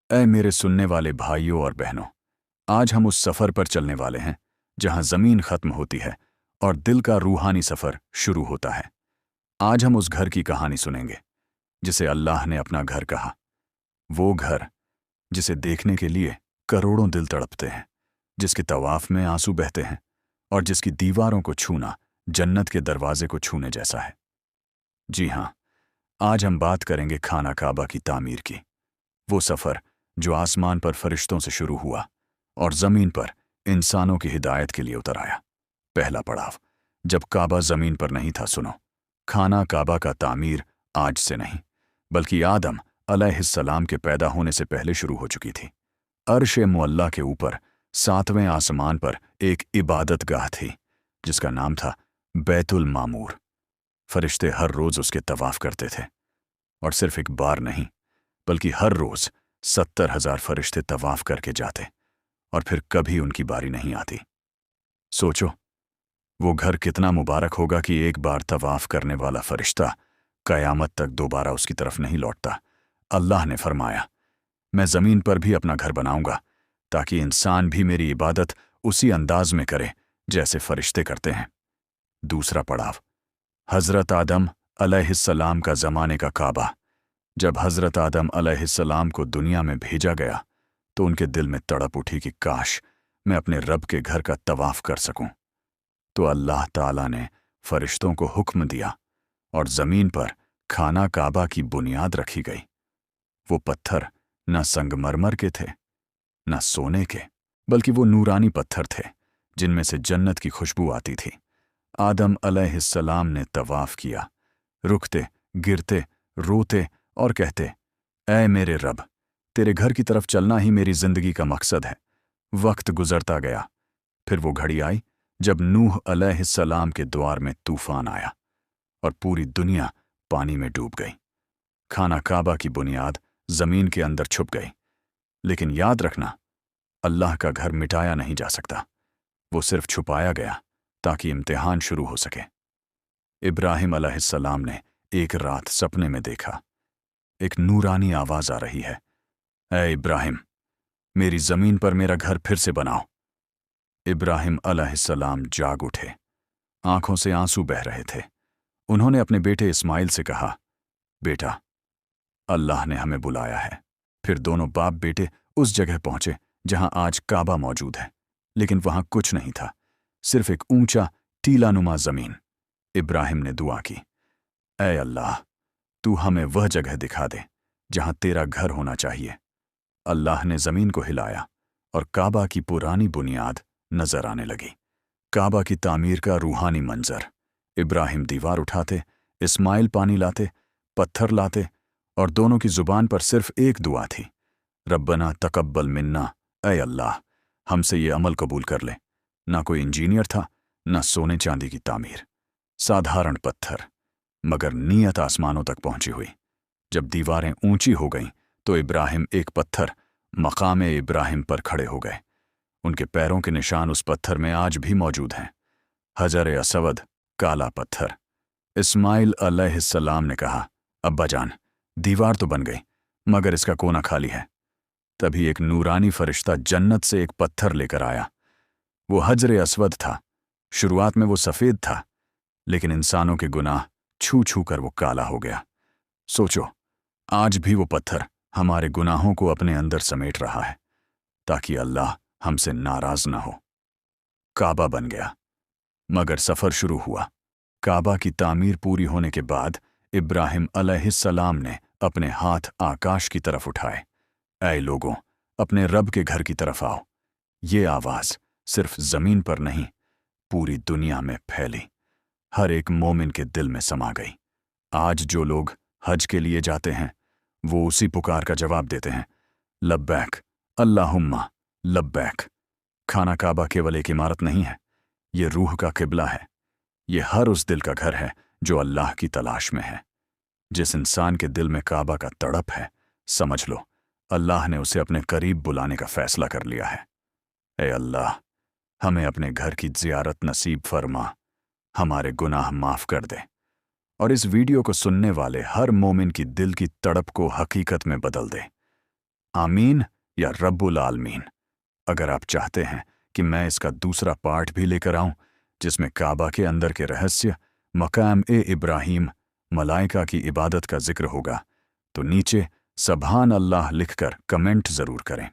ऐ मेरे सुनने वाले भाइयों और बहनों, आज हम उस सफ़र पर चलने वाले हैं जहां ज़मीन ख़त्म होती है और दिल का रूहानी सफ़र शुरू होता है। आज हम उस घर की कहानी सुनेंगे जिसे अल्लाह ने अपना घर कहा। वो घर जिसे देखने के लिए करोड़ों दिल तड़पते हैं, जिसके तवाफ में आंसू बहते हैं और जिसकी दीवारों को छूना जन्नत के दरवाजे को छूने जैसा है। जी हाँ, आज हम बात करेंगे खाना काबा की तामीर की। वो सफ़र जो आसमान पर फरिश्तों से शुरू हुआ और ज़मीन पर इंसानों की हिदायत के लिए उतर आया। पहला पड़ाव, जब काबा ज़मीन पर नहीं था। सुनो, खाना काबा का तामीर आज से नहीं, बल्कि आदम अलैहिस्सलाम के पैदा होने से पहले शुरू हो चुकी थी। अर्श मुअल्ला के ऊपर 7वें आसमान पर एक इबादतगाह थी जिसका नाम था बैतुल मामूर। फरिश्ते हर रोज़ उसके तवाफ़ करते थे, और सिर्फ एक बार नहीं बल्कि हर रोज़ 70,000 फरिश्ते तवाफ़ करके जाते और फिर कभी उनकी बारी नहीं आती। सोचो, वो घर कितना मुबारक होगा कि एक बार तवाफ़ करने वाला फरिश्ता क़यामत तक दोबारा उसकी तरफ नहीं लौटता। अल्लाह ने फरमाया, मैं ज़मीन पर भी अपना घर बनाऊंगा ताकि इंसान भी मेरी इबादत उसी अंदाज में करे जैसे फरिश्ते करते हैं। दूसरा पड़ाव, हज़रत आदम अलैहिस्सलाम का ज़माने का काबा। जब हज़रत आदम अलैहिस्सलाम को दुनिया में भेजा गया तो उनके दिल में तड़प उठी कि काश मैं अपने रब के घर का तवाफ़ कर सकूं। तो अल्लाह ताला ने फरिश्तों को हुक्म दिया और ज़मीन पर खाना काबा की बुनियाद रखी गई। वो पत्थर न संगमरमर के थे न सोने के, बल्कि वो नूरानी पत्थर थे जिनमें से जन्नत की खुशबू आती थी। आदम अलैहिस्सलाम ने तवाफ़ किया, रुकते, गिरते, रोते और कहते, ऐ मेरे रब, तेरे घर की तरफ चलना ही मेरी ज़िंदगी का मकसद है। वक्त गुजरता गया। फिर वो घड़ी आई जब नूह अलैहिस्सलाम के द्वार में तूफान आया और पूरी दुनिया पानी में डूब गई। खाना काबा की बुनियाद ज़मीन के अंदर छुप गई। लेकिन याद रखना, अल्लाह का घर मिटाया नहीं जा सकता, वो सिर्फ छुपाया गया ताकि इम्तिहान शुरू हो सके। इब्राहिम अलैहिस्सलाम ने एक रात सपने में देखा, एक नूरानी आवाज़ आ रही है, ऐ इब्राहिम, मेरी ज़मीन पर मेरा घर फिर से बनाओ। इब्राहिम अलैहिस्सलाम जाग उठे, आंखों से आंसू बह रहे थे। उन्होंने अपने बेटे इस्माइल से कहा, बेटा, अल्लाह ने हमें बुलाया है। फिर दोनों बाप बेटे उस जगह पहुंचे जहां आज काबा मौजूद है, लेकिन वहां कुछ नहीं था, सिर्फ एक ऊंचा टीलानुमा ज़मीन। इब्राहिम ने दुआ की, ऐ अल्लाह, तू हमें वह जगह दिखा दे जहां तेरा घर होना चाहिए। अल्लाह ने ज़मीन को हिलाया और काबा की पुरानी बुनियाद नजर आने लगी। काबा की तामीर का रूहानी मंजर। इब्राहिम दीवार उठाते, इस्माइल पानी लाते, पत्थर लाते, और दोनों की जुबान पर सिर्फ एक दुआ थी, रब्बना तकब्बल मिन्ना, ऐ अल्लाह, हमसे ये अमल कबूल कर ले। ना कोई इंजीनियर था, ना सोने चांदी की तामीर, साधारण पत्थर, मगर नीयत आसमानों तक पहुंची हुई। जब दीवारें ऊंची हो गईं तो इब्राहिम एक पत्थर मकामे इब्राहिम पर खड़े हो गए। उनके पैरों के निशान उस पत्थर में आज भी मौजूद हैं, हजर असवद, काला पत्थर। इस्माइल अलैहिस्सलाम ने कहा, अब्बा जान, दीवार तो बन गई मगर इसका कोना खाली है। तभी एक नूरानी फरिश्ता जन्नत से एक पत्थर लेकर आया। वो हजर असवद था। शुरुआत में वो सफ़ेद था, लेकिन इंसानों के गुनाह छू छू कर वो काला हो गया। सोचो, आज भी वो पत्थर हमारे गुनाहों को अपने अंदर समेट रहा है ताकि अल्लाह हमसे नाराज ना हो। काबा बन गया, मगर सफ़र शुरू हुआ। काबा की तामीर पूरी होने के बाद इब्राहिम अलैहिस्सलाम ने अपने हाथ आकाश की तरफ उठाए, ऐ लोगों, अपने रब के घर की तरफ आओ। ये आवाज़ सिर्फ ज़मीन पर नहीं, पूरी दुनिया में फैली, हर एक मोमिन के दिल में समा गई। आज जो लोग हज के लिए जाते हैं वो उसी पुकार का जवाब देते हैं, लब्बैक अल्लाहुम्मा लब्बैक। खाना काबा केवल एक इमारत नहीं है, ये रूह का किबला है। ये हर उस दिल का घर है जो अल्लाह की तलाश में है। जिस इंसान के दिल में काबा का तड़प है, समझ लो अल्लाह ने उसे अपने करीब बुलाने का फैसला कर लिया है। ए अल्लाह, हमें अपने घर की ज़ियारत नसीब फरमा, हमारे गुनाह माफ़ कर दे, और इस वीडियो को सुनने वाले हर मोमिन की दिल की तड़प को हकीकत में बदल दे। आमीन या रब्बुल आलमीन। अगर आप चाहते हैं कि मैं इसका दूसरा पार्ट भी लेकर आऊं जिसमें काबा के अंदर के रहस्य, मकाम ए इब्राहिम, मलाइका की इबादत का जिक्र होगा, तो नीचे सुब्हान अल्लाह लिखकर कमेंट ज़रूर करें।